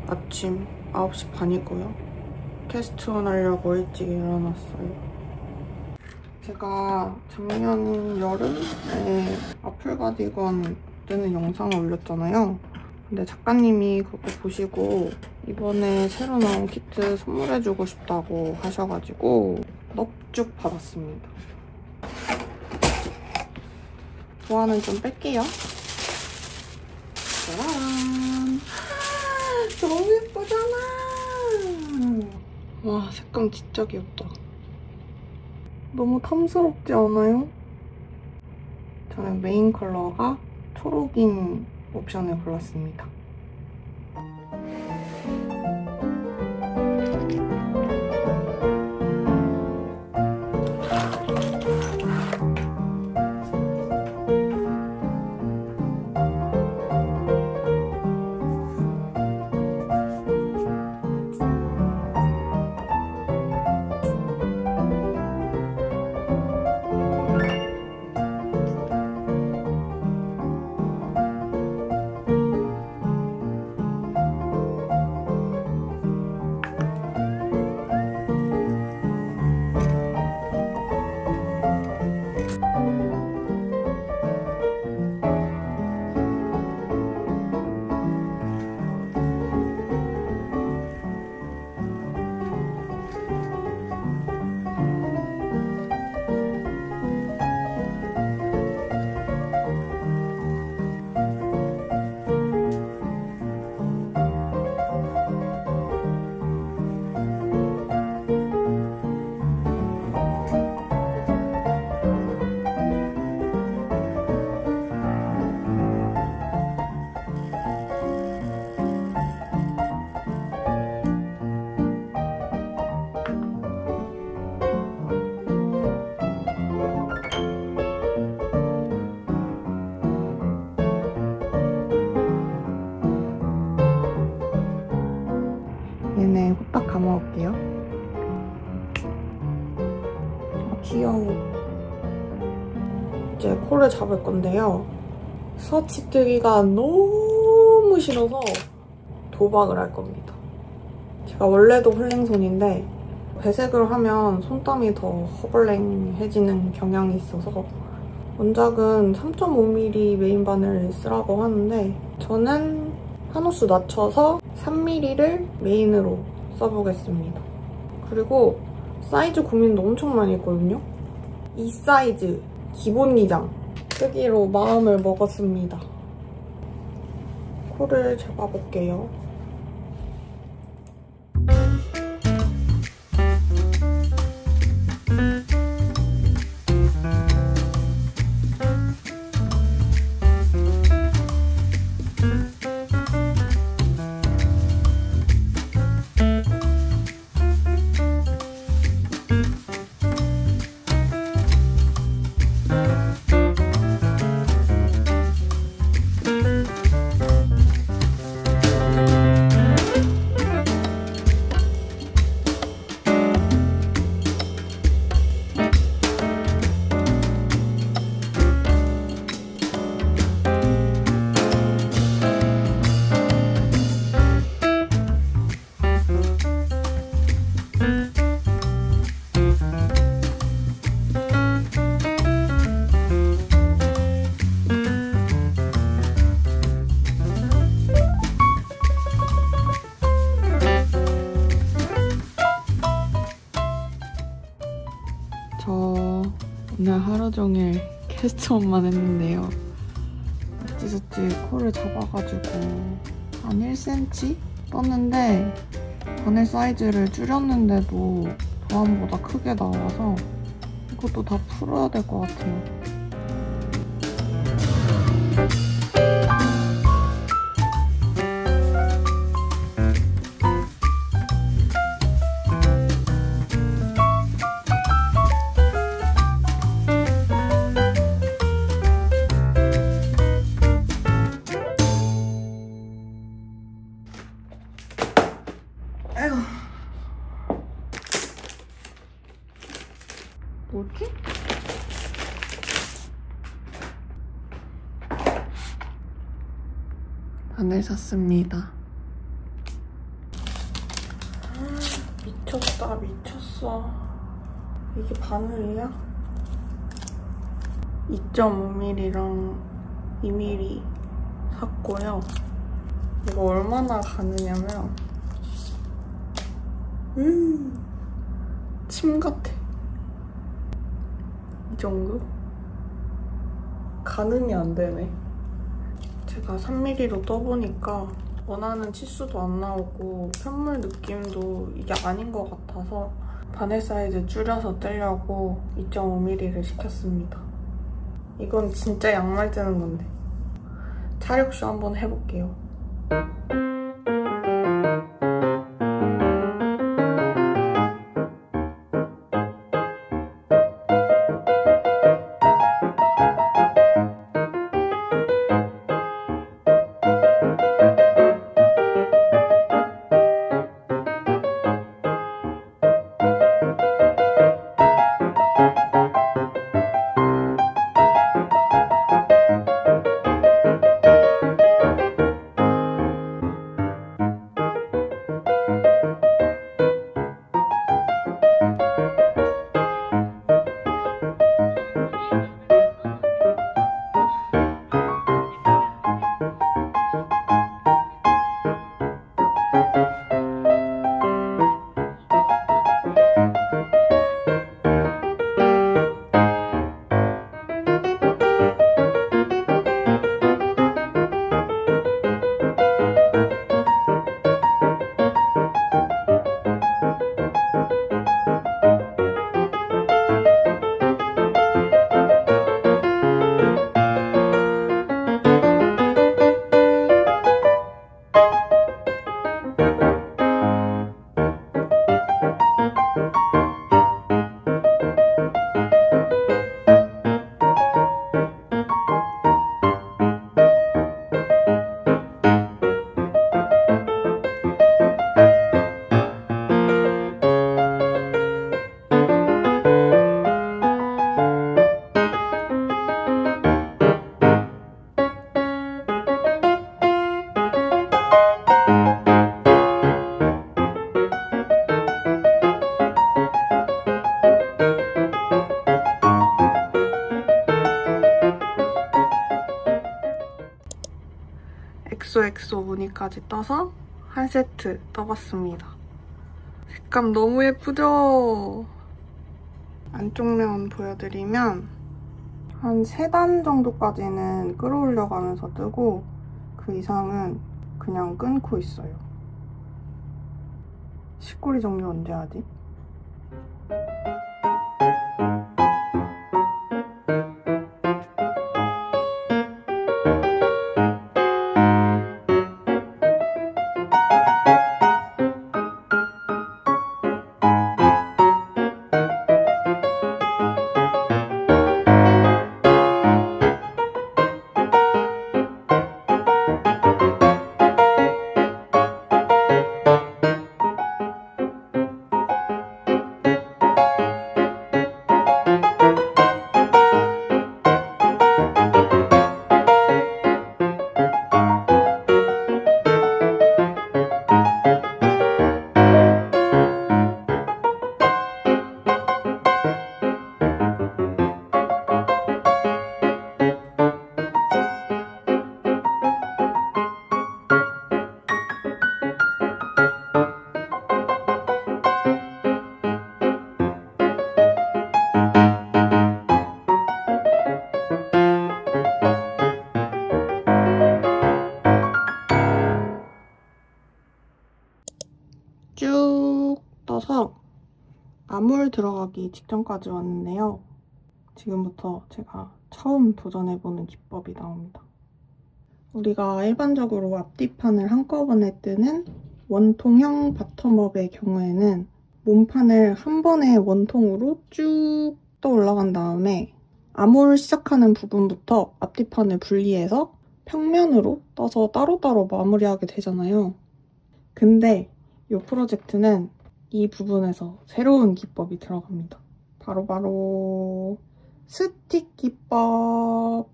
아침 9시 반이고요. 캐스트온 하려고 일찍 일어났어요. 제가 작년 여름에 아플 가디건 뜨는 영상을 올렸잖아요. 근데 작가님이 그거 보시고 이번에 새로 나온 키트 선물해주고 싶다고 하셔가지고 넙죽 받았습니다. 도안은 좀 뺄게요. 짜란! 너무 예쁘잖아! 와, 색감 진짜 귀엽다. 너무 탐스럽지 않아요? 저는 메인 컬러가 초록인 옵션을 골랐습니다. 얘네 후딱 감아올게요. 아, 귀여워. 이제 코를 잡을 건데요. 스와치 뜨기가 너무 싫어서 도박을 할 겁니다. 제가 원래도 홀랭손인데 배색을 하면 손땀이 더 허벌랭해지는 경향이 있어서 원작은 3.5mm 메인 바늘 쓰라고 하는데 저는 한 호수 낮춰서 3mm를 메인으로 써보겠습니다. 그리고 사이즈 고민도 엄청 많이 했거든요. 이 사이즈 기본 2장 뜨기로 마음을 먹었습니다. 코를 잡아볼게요. 저 오늘 하루 종일 캐스트온만 했는데요. 어찌저찌 코를 잡아가지고 한 1cm 떴는데 바늘 사이즈를 줄였는데도 도안보다 크게 나와서 이것도 다 풀어야 될 것 같아요. 뭐지? 바늘 샀습니다. 미쳤다, 미쳤어. 이게 바늘이야? 2.5mm랑 2mm 샀고요. 이거 얼마나 가느냐면 침 같아. 이 정도? 가늠이 안 되네. 제가 3mm로 떠보니까 원하는 치수도 안 나오고 편물 느낌도 이게 아닌 것 같아서 바늘 사이즈 줄여서 떼려고 2.5mm를 시켰습니다. 이건 진짜 양말 뜨는 건데. 차력쇼 한번 해볼게요. 엑소엑소 무늬까지 떠서 한 세트 떠봤습니다. 색감 너무 예쁘죠? 안쪽 면 보여드리면 한 3단 정도까지는 끌어올려가면서 뜨고 그 이상은 그냥 끊고 있어요. 시꼬리 정리 언제 하지? 쭉 떠서 암홀 들어가기 직전까지 왔는데요. 지금부터 제가 처음 도전해보는 기법이 나옵니다. 우리가 일반적으로 앞뒤판을 한꺼번에 뜨는 원통형 바텀업의 경우에는 몸판을 한 번에 원통으로 쭉 떠 올라간 다음에 암홀 시작하는 부분부터 앞뒤판을 분리해서 평면으로 떠서 따로따로 마무리하게 되잖아요. 근데 이 프로젝트는 이 부분에서 새로운 기법이 들어갑니다. 바로 스틱 기법.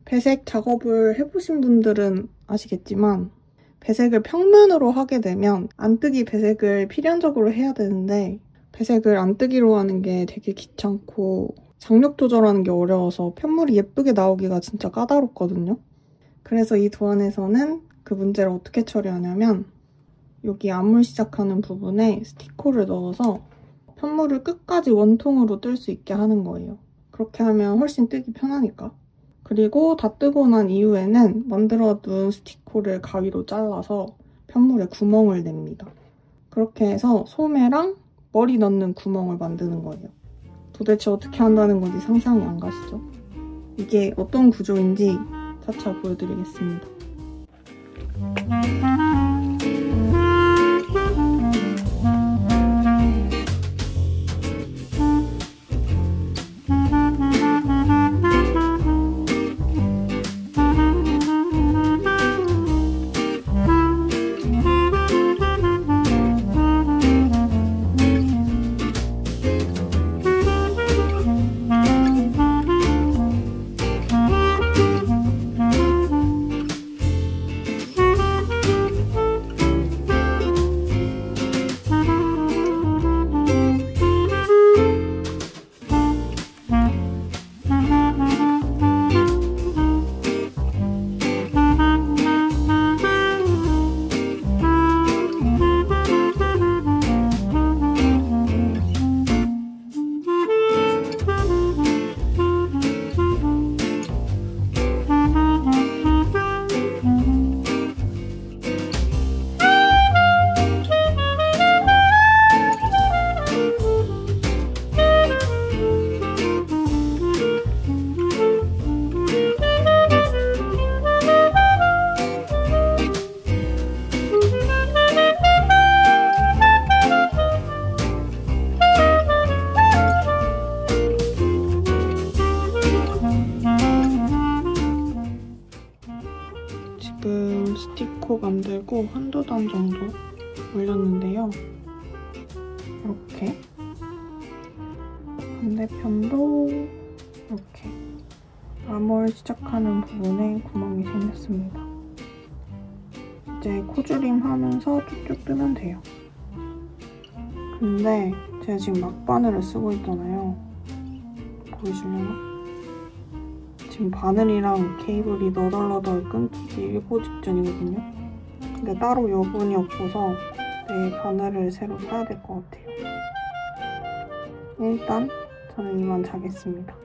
배색 작업을 해보신 분들은 아시겠지만 배색을 평면으로 하게 되면 안뜨기 배색을 필연적으로 해야 되는데 배색을 안뜨기로 하는 게 되게 귀찮고 장력 조절하는 게 어려워서 편물이 예쁘게 나오기가 진짜 까다롭거든요. 그래서 이 도안에서는 그 문제를 어떻게 처리하냐면 여기 안물 시작하는 부분에 스티커를 넣어서 편물을 끝까지 원통으로 뜰 수 있게 하는 거예요. 그렇게 하면 훨씬 뜨기 편하니까. 그리고 다 뜨고 난 이후에는 만들어둔 스티커를 가위로 잘라서 편물에 구멍을 냅니다. 그렇게 해서 소매랑 머리 넣는 구멍을 만드는 거예요. 도대체 어떻게 한다는 건지 상상이 안 가시죠? 이게 어떤 구조인지 차차 보여드리겠습니다. 지금 스티커 만들고 한두 단 정도 올렸는데요. 이렇게 반대편도 이렇게 암홀 시작하는 부분에 구멍이 생겼습니다. 이제 코줄임 하면서 쭉쭉 뜨면 돼요. 근데 제가 지금 막바늘을 쓰고 있잖아요. 보이시려나? 지금 바늘이랑 케이블이 너덜너덜 끊기기 일보 직전이거든요. 근데 따로 여분이 없어서 내일 바늘을 새로 사야 될 것 같아요. 일단 저는 이만 자겠습니다.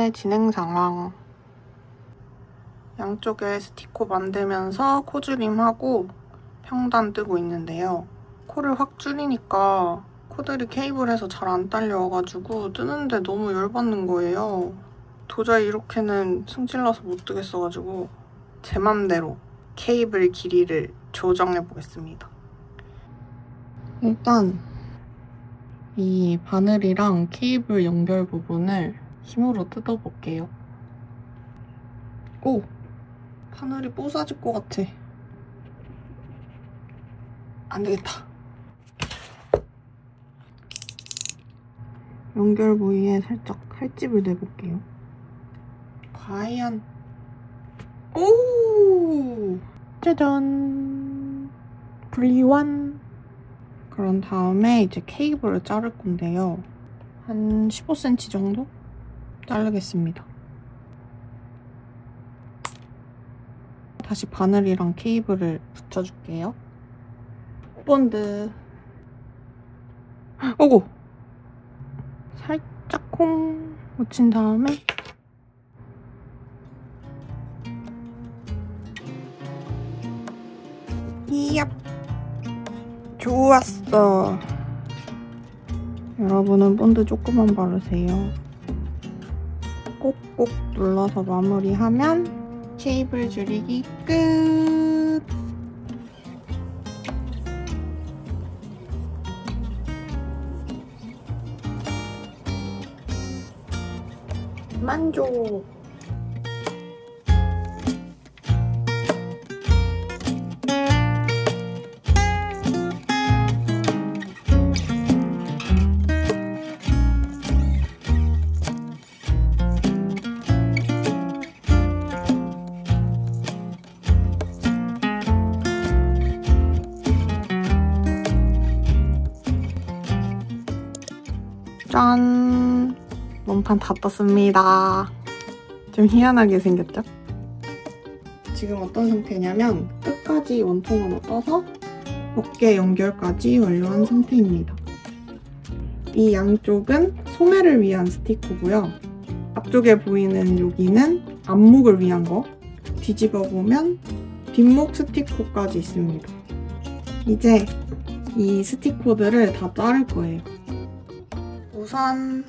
현재 진행 상황. 양쪽에 스티커 만들면서 코줄임하고 평단 뜨고 있는데요. 코를 확 줄이니까 코들이 케이블에서 잘 안 딸려와가지고 뜨는데 너무 열받는 거예요. 도저히 이렇게는 승질나서 못 뜨겠어가지고 제 맘대로 케이블 길이를 조정해보겠습니다. 일단 이 바늘이랑 케이블 연결 부분을 힘으로 뜯어볼게요. 오! 바늘이 부서질 것 같아. 안 되겠다. 연결 부위에 살짝 칼집을 내볼게요. 과연. 오! 짜잔! 분리완! 그런 다음에 이제 케이블을 자를 건데요. 한 15cm 정도 자르겠습니다. 다시 바늘이랑 케이블을 붙여줄게요. 본드. 오고! 살짝 콩 묻힌 다음에 이얍! 좋았어. 여러분은 본드 조금만 바르세요. 꼭꼭 눌러서 마무리하면 케이블 줄이기 끝! 만족! 짠! 원판 다 떴습니다. 좀 희한하게 생겼죠? 지금 어떤 상태냐면 끝까지 원통으로 떠서 어깨 연결까지 완료한 상태입니다. 이 양쪽은 소매를 위한 스티커고요. 앞쪽에 보이는 여기는 앞목을 위한 거. 뒤집어 보면 뒷목 스티커까지 있습니다. 이제 이 스티커들을 다 자를 거예요. 우선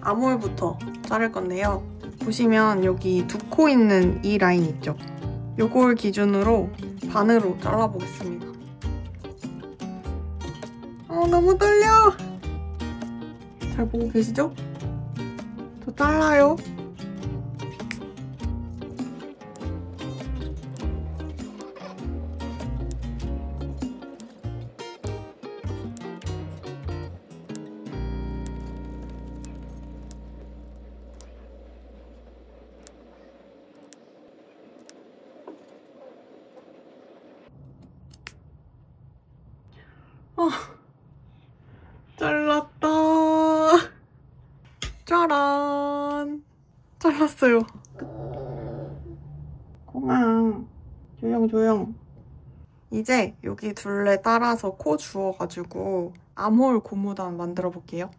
암홀부터 자를 건데요. 보시면 여기 두 코 있는 이 라인 있죠? 요걸 기준으로 반으로 잘라보겠습니다. 너무 떨려! 잘 보고 계시죠? 저 잘라요. 잘랐다. 짜란. 잘랐어요. 공항. 조용. 이제 여기 둘레 따라서 코 주워가지고 암홀 고무단 만들어 볼게요.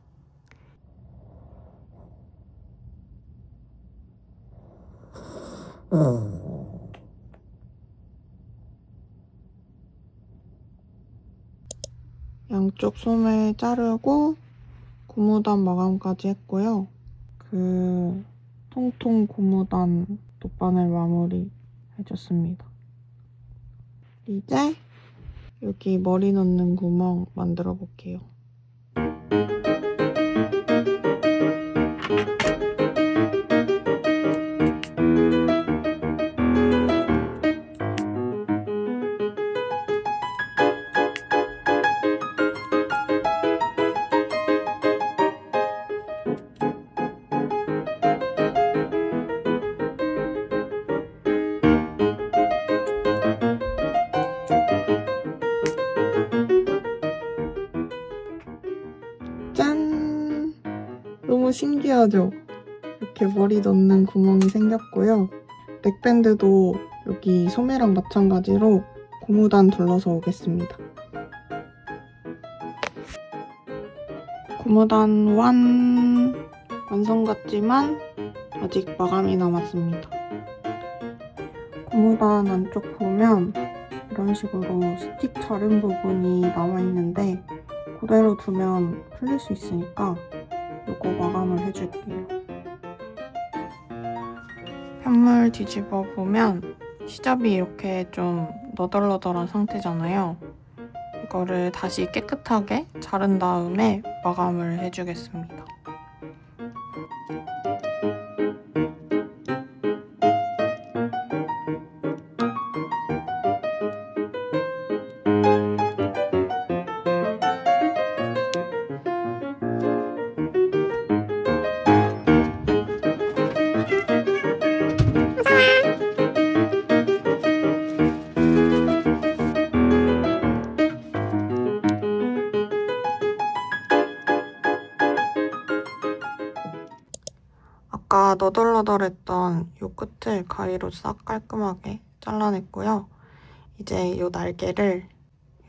양쪽 소매 자르고 고무단 마감까지 했고요. 그 통통 고무단 돗바늘 마무리 해줬습니다. 이제 여기 머리 넣는 구멍 만들어 볼게요. 짠! 너무 신기하죠? 이렇게 머리 넣는 구멍이 생겼고요. 넥밴드도 여기 소매랑 마찬가지로 고무단 둘러서 오겠습니다. 고무단 완성 같지만 아직 마감이 남았습니다. 고무단 안쪽 보면 이런 식으로 스틱 자른 부분이 남아있는데 그대로 두면 풀릴 수 있으니까 이거 마감을 해줄게요. 편물 뒤집어 보면 시접이 이렇게 좀 너덜너덜한 상태잖아요. 이거를 다시 깨끗하게 자른 다음에 마감을 해주겠습니다. 아까 너덜너덜했던 이 끝을 가위로 싹 깔끔하게 잘라냈고요. 이제 이 날개를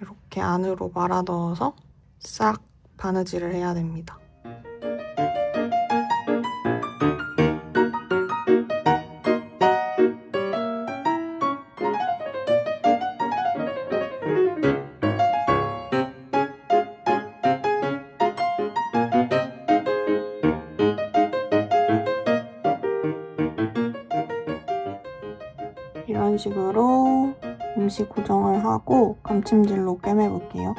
이렇게 안으로 말아 넣어서 싹 바느질을 해야 됩니다. 이런 식으로 임시 고정을 하고 감침질로 꿰매볼게요.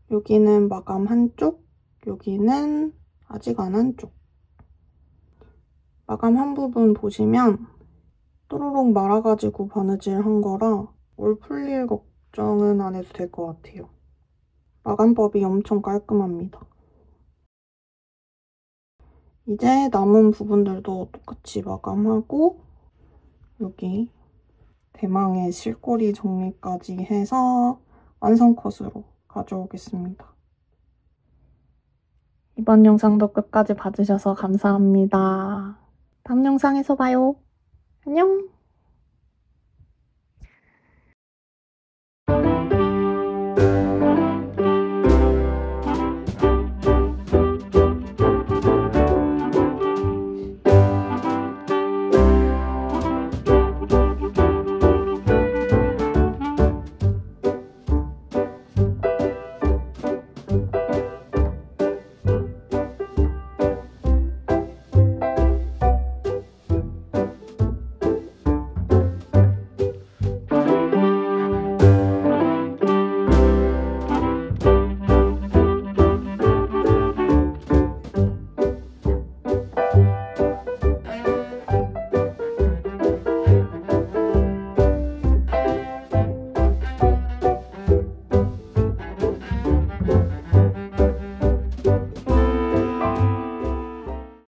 여기는 마감 한쪽, 여기는 아직 안 한쪽. 마감 한 부분 보시면 또로록 말아가지고 바느질 한 거라 올 풀릴 걱정은 안 해도 될 것 같아요. 마감법이 엄청 깔끔합니다. 이제 남은 부분들도 똑같이 마감하고 여기 대망의 실꼬리 정리까지 해서 완성 컷으로 가져오겠습니다. 이번 영상도 끝까지 봐주셔서 감사합니다. 다음 영상에서 봐요. 안녕!